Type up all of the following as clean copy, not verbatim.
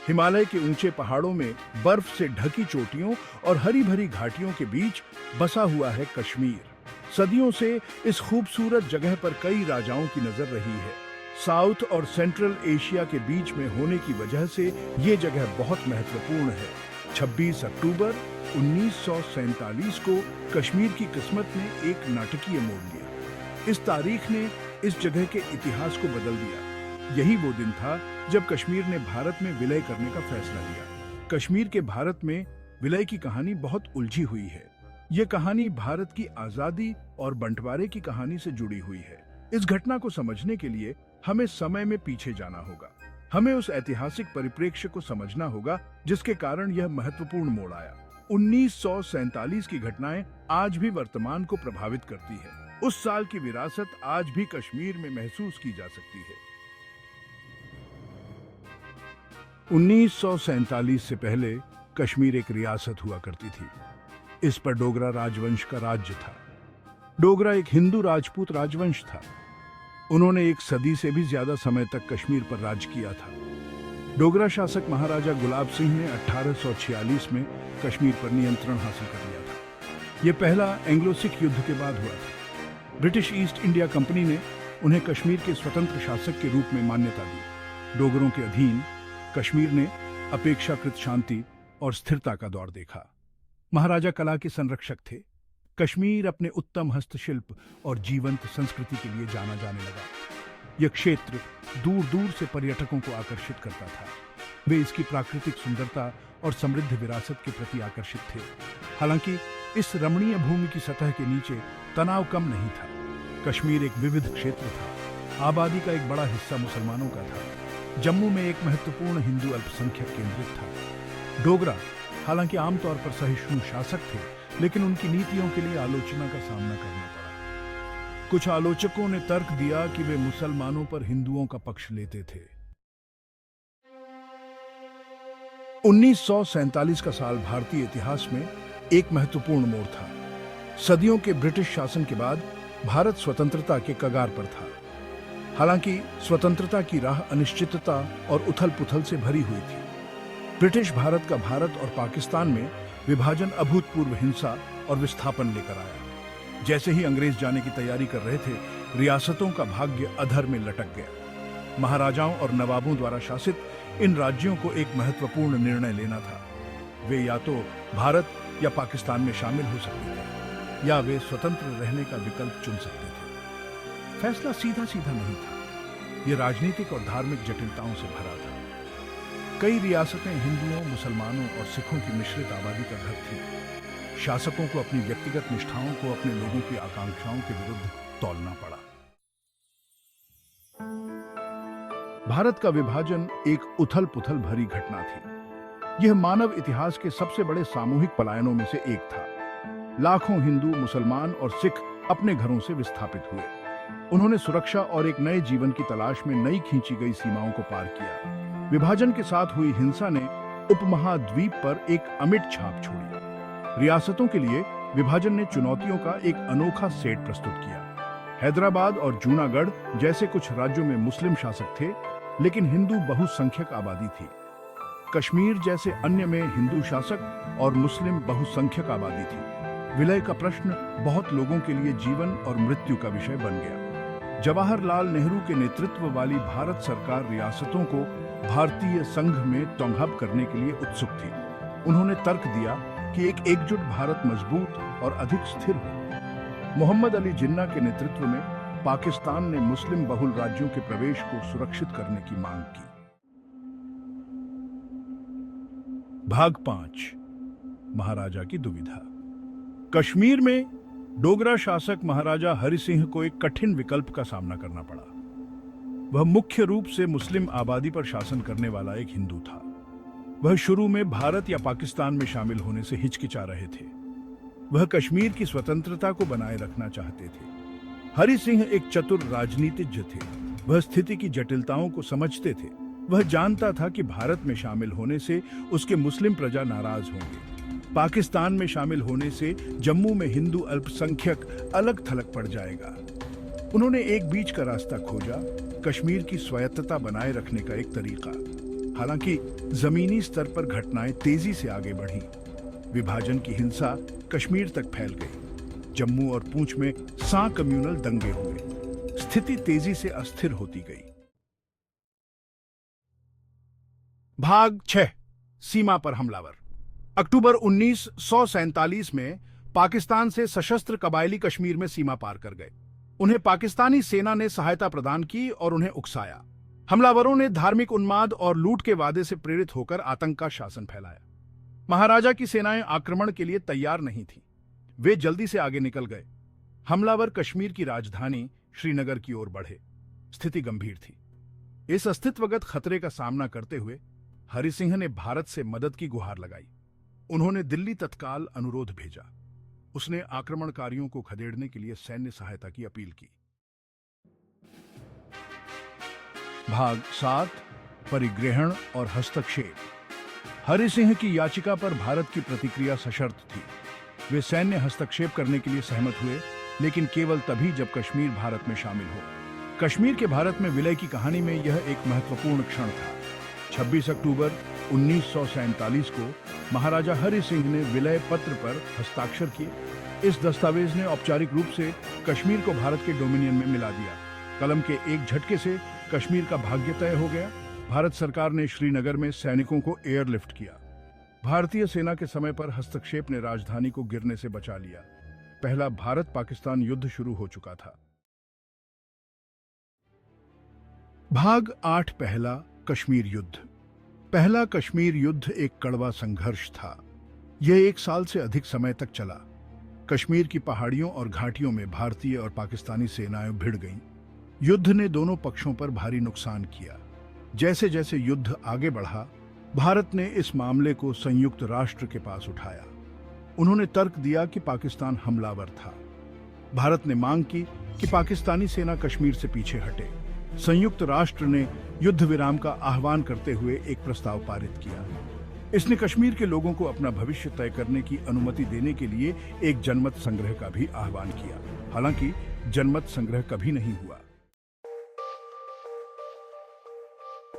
हिमालय के ऊंचे पहाड़ों में बर्फ से ढकी चोटियों और हरी भरी घाटियों के बीच बसा हुआ है कश्मीर। सदियों से इस खूबसूरत जगह पर कई राजाओं की नजर रही है। साउथ और सेंट्रल एशिया के बीच में होने की वजह से ये जगह बहुत महत्वपूर्ण है। 26 अक्टूबर 1947 को कश्मीर की किस्मत ने एक नाटकीय मोड़ लिया। इस तारीख ने इस जगह के इतिहास को बदल दिया। यही वो दिन था जब कश्मीर ने भारत में विलय करने का फैसला लिया। कश्मीर के भारत में विलय की कहानी बहुत उलझी हुई है। ये कहानी भारत की आजादी और बंटवारे की कहानी से जुड़ी हुई है। इस घटना को समझने के लिए हमें समय में पीछे जाना होगा। हमें उस ऐतिहासिक परिप्रेक्ष्य को समझना होगा जिसके कारण यह महत्वपूर्ण मोड़ आया। 1947 की घटनाएं आज भी वर्तमान को प्रभावित करती है। उस साल की विरासत आज भी कश्मीर में महसूस की जा सकती है। 1947 से पहले कश्मीर एक रियासत हुआ करती थी। इस पर डोगरा राजवंश का राज्य था। डोगरा एक हिंदू राजपूत राजवंश था। उन्होंने एक सदी से भी ज्यादा समय तक कश्मीर पर राज किया था। डोगरा शासक महाराजा गुलाब सिंह ने 1846 में कश्मीर पर नियंत्रण हासिल कर लिया था। यह पहला एंग्लो सिख युद्ध के बाद हुआ था। ब्रिटिश ईस्ट इंडिया कंपनी ने उन्हें कश्मीर के स्वतंत्र शासक के रूप में मान्यता दी। डोगरों के अधीन कश्मीर ने अपेक्षाकृत शांति और स्थिरता का दौर देखा। महाराजा कला के संरक्षक थे। कश्मीर अपने उत्तम हस्तशिल्प और जीवंत संस्कृति के लिए जाना जाने लगा। यह क्षेत्र दूर दूर से पर्यटकों को आकर्षित करता था। वे इसकी प्राकृतिक सुंदरता और समृद्ध विरासत के प्रति आकर्षित थे। हालांकि इस रमणीय भूमि की सतह के नीचे तनाव कम नहीं था। कश्मीर एक विविध क्षेत्र था। आबादी का एक बड़ा हिस्सा मुसलमानों का था। जम्मू में एक महत्वपूर्ण हिंदू अल्पसंख्यक केंद्रित था। डोगरा हालांकि आमतौर पर सहिष्णु शासक थे, लेकिन उनकी नीतियों के लिए आलोचना का सामना करना पड़ा। कुछ आलोचकों ने तर्क दिया कि वे मुसलमानों पर हिंदुओं का पक्ष लेते थे। 1947 का साल भारतीय इतिहास में एक महत्वपूर्ण मोड़ था। सदियों के ब्रिटिश शासन के बाद भारत स्वतंत्रता के कगार पर था। हालांकि स्वतंत्रता की राह अनिश्चितता और उथल-पुथल से भरी हुई थी। ब्रिटिश भारत का भारत और पाकिस्तान में विभाजन अभूतपूर्व हिंसा और विस्थापन लेकर आया। जैसे ही अंग्रेज जाने की तैयारी कर रहे थे, रियासतों का भाग्य अधर में लटक गया। महाराजाओं और नवाबों द्वारा शासित इन राज्यों को एक महत्वपूर्ण निर्णय लेना था। वे या तो भारत या पाकिस्तान में शामिल हो सकते थे, या वे स्वतंत्र रहने का विकल्प चुन सकते थे। फैसला सीधा सीधा नहीं था। यह राजनीतिक और धार्मिक जटिलताओं से भरा था। कई रियासतें हिंदुओं, मुसलमानों और सिखों की मिश्रित आबादी का घर थी। शासकों को अपनी व्यक्तिगत निष्ठाओं को अपने लोगों की आकांक्षाओं के विरुद्ध तौलना पड़ा। भारत का विभाजन एक उथल-पुथल भरी घटना थी। यह मानव इतिहास के सबसे बड़े सामूहिक पलायनों में से एक था। लाखों हिंदू, मुसलमान और सिख अपने घरों से विस्थापित हुए। उन्होंने सुरक्षा और एक नए जीवन की तलाश में नई खींची गई सीमाओं को पार किया। विभाजन के साथ हुई हिंसा ने उपमहाद्वीप पर एक अमिट छाप छोड़ी। रियासतों के लिए विभाजन ने चुनौतियों का एक अनोखा सेट प्रस्तुत किया। हैदराबाद और जूनागढ़ जैसे कुछ राज्यों में मुस्लिम शासक थे, लेकिन हिंदू बहुसंख्यक आबादी थी। कश्मीर जैसे अन्य में हिंदू शासक और मुस्लिम बहुसंख्यक आबादी थी। विलय का प्रश्न बहुत लोगों के लिए जीवन और मृत्यु का विषय बन गया। जवाहरलाल नेहरू के नेतृत्व वाली भारत सरकार रियासतों को भारतीय संघ में तंगहब करने के लिए उत्सुक थी। उन्होंने तर्क दिया कि एक एकजुट भारत मजबूत और अधिक स्थिर हो। मोहम्मद अली जिन्ना के नेतृत्व में पाकिस्तान ने मुस्लिम बहुल राज्यों के प्रवेश को सुरक्षित करने की मांग की। भाग 5, महाराजा की दुविधा। कश्मीर में डोगरा शासक महाराजा हरि सिंह को एक कठिन विकल्प का सामना करना पड़ा। वह मुख्य रूप से मुस्लिम आबादी पर शासन करने वाला एक हिंदू था। वह शुरू में भारत या पाकिस्तान में शामिल होने से हिचकिचा रहे थे। वह कश्मीर की स्वतंत्रता को बनाए रखना चाहते थे। हरि सिंह एक चतुर राजनीतिज्ञ थे। वह स्थिति की जटिलताओं को समझते थे। वह जानता था कि भारत में शामिल होने से उसके मुस्लिम प्रजा नाराज होंगे। पाकिस्तान में शामिल होने से जम्मू में हिंदू अल्पसंख्यक अलग थलग पड़ जाएगा। उन्होंने एक बीच का रास्ता खोजा, कश्मीर की स्वायत्तता बनाए रखने का एक तरीका। हालांकि जमीनी स्तर पर घटनाएं तेजी से आगे बढ़ी। विभाजन की हिंसा कश्मीर तक फैल गई। जम्मू और पूंछ में कम्युनल दंगे हुए। स्थिति तेजी से अस्थिर होती गई। भाग 6, सीमा पर हमलावर। अक्टूबर 1947 में पाकिस्तान से सशस्त्र कबायली कश्मीर में सीमा पार कर गए। उन्हें पाकिस्तानी सेना ने सहायता प्रदान की और उन्हें उकसाया। हमलावरों ने धार्मिक उन्माद और लूट के वादे से प्रेरित होकर आतंक का शासन फैलाया। महाराजा की सेनाएं आक्रमण के लिए तैयार नहीं थीं। वे जल्दी से आगे निकल गए। हमलावर कश्मीर की राजधानी श्रीनगर की ओर बढ़े। स्थिति गंभीर थी। इस अस्तित्वगत खतरे का सामना करते हुए हरि सिंह ने भारत से मदद की गुहार लगाई। उन्होंने दिल्ली तत्काल अनुरोध भेजा। उसने आक्रमणकारियों को खदेड़ने के लिए सैन्य सहायता की अपील की। भाग 7, परिग्रहण और हस्तक्षेप। हरि सिंह की याचिका पर भारत की प्रतिक्रिया सशर्त थी। वे सैन्य हस्तक्षेप करने के लिए सहमत हुए, लेकिन केवल तभी जब कश्मीर भारत में शामिल हो। कश्मीर के भारत में विलय की कहानी में यह एक महत्वपूर्ण क्षण था। 26 अक्टूबर 1947 को महाराजा हरि सिंह ने विलय पत्र पर हस्ताक्षर किए। इस दस्तावेज ने औपचारिक रूप से कश्मीर को भारत के डोमिनियन में मिला दिया। कलम के एक झटके से कश्मीर का भाग्य तय हो गया। भारत सरकार ने श्रीनगर में सैनिकों को एयरलिफ्ट किया। भारतीय सेना के समय पर हस्तक्षेप ने राजधानी को गिरने से बचा लिया। पहला भारत पाकिस्तान युद्ध शुरू हो चुका था। भाग 8, पहला कश्मीर युद्ध। पहला कश्मीर युद्ध एक कड़वा संघर्ष था। यह 1 साल से अधिक समय तक चला। कश्मीर की पहाड़ियों और घाटियों में भारतीय और पाकिस्तानी सेनाएं भिड़ गईं। युद्ध ने दोनों पक्षों पर भारी नुकसान किया। जैसे जैसे युद्ध आगे बढ़ा, भारत ने इस मामले को संयुक्त राष्ट्र के पास उठाया। उन्होंने तर्क दिया कि पाकिस्तान हमलावर था। भारत ने मांग की कि पाकिस्तानी सेना कश्मीर से पीछे हटे। संयुक्त राष्ट्र ने युद्ध विराम का आह्वान करते हुए एक प्रस्ताव पारित किया। इसने कश्मीर के लोगों को अपना भविष्य तय करने की अनुमति देने के लिए एक जनमत संग्रह का भी आह्वान किया। हालांकि जनमत संग्रह कभी नहीं हुआ।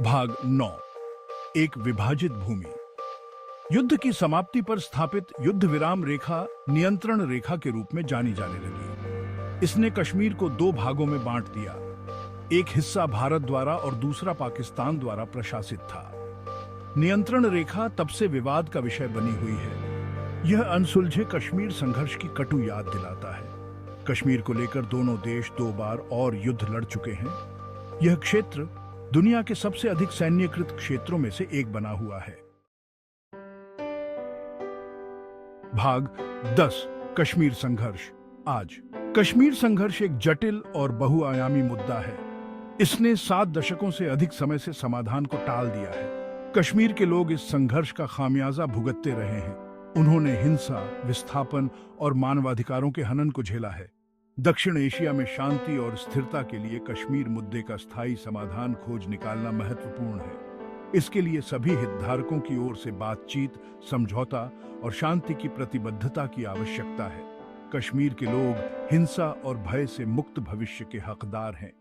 भाग 9, एक विभाजित भूमि। युद्ध की समाप्ति पर स्थापित युद्ध विराम रेखा नियंत्रण रेखा के रूप में जानी जाने लगी। इसने कश्मीर को 2 भागों में बांट दिया। एक हिस्सा भारत द्वारा और दूसरा पाकिस्तान द्वारा प्रशासित था। नियंत्रण रेखा तब से विवाद का विषय बनी हुई है। यह अनसुलझे कश्मीर संघर्ष की कटु याद दिलाता है। कश्मीर को लेकर दोनों देश 2 बार और युद्ध लड़ चुके हैं। यह क्षेत्र दुनिया के सबसे अधिक सैन्यकृत क्षेत्रों में से एक बना हुआ है। भाग 10, कश्मीर संघर्ष। आज कश्मीर संघर्ष एक जटिल और बहुआयामी मुद्दा है। इसने 7 दशकों से अधिक समय से समाधान को टाल दिया है। कश्मीर के लोग इस संघर्ष का खामियाजा भुगतते रहे हैं। उन्होंने हिंसा, विस्थापन और मानवाधिकारों के हनन को झेला है। दक्षिण एशिया में शांति और स्थिरता के लिए कश्मीर मुद्दे का स्थायी समाधान खोज निकालना महत्वपूर्ण है। इसके लिए सभी हितधारकों की ओर से बातचीत, समझौता और शांति की प्रतिबद्धता की आवश्यकता है। कश्मीर के लोग हिंसा और भय से मुक्त भविष्य के हकदार हैं।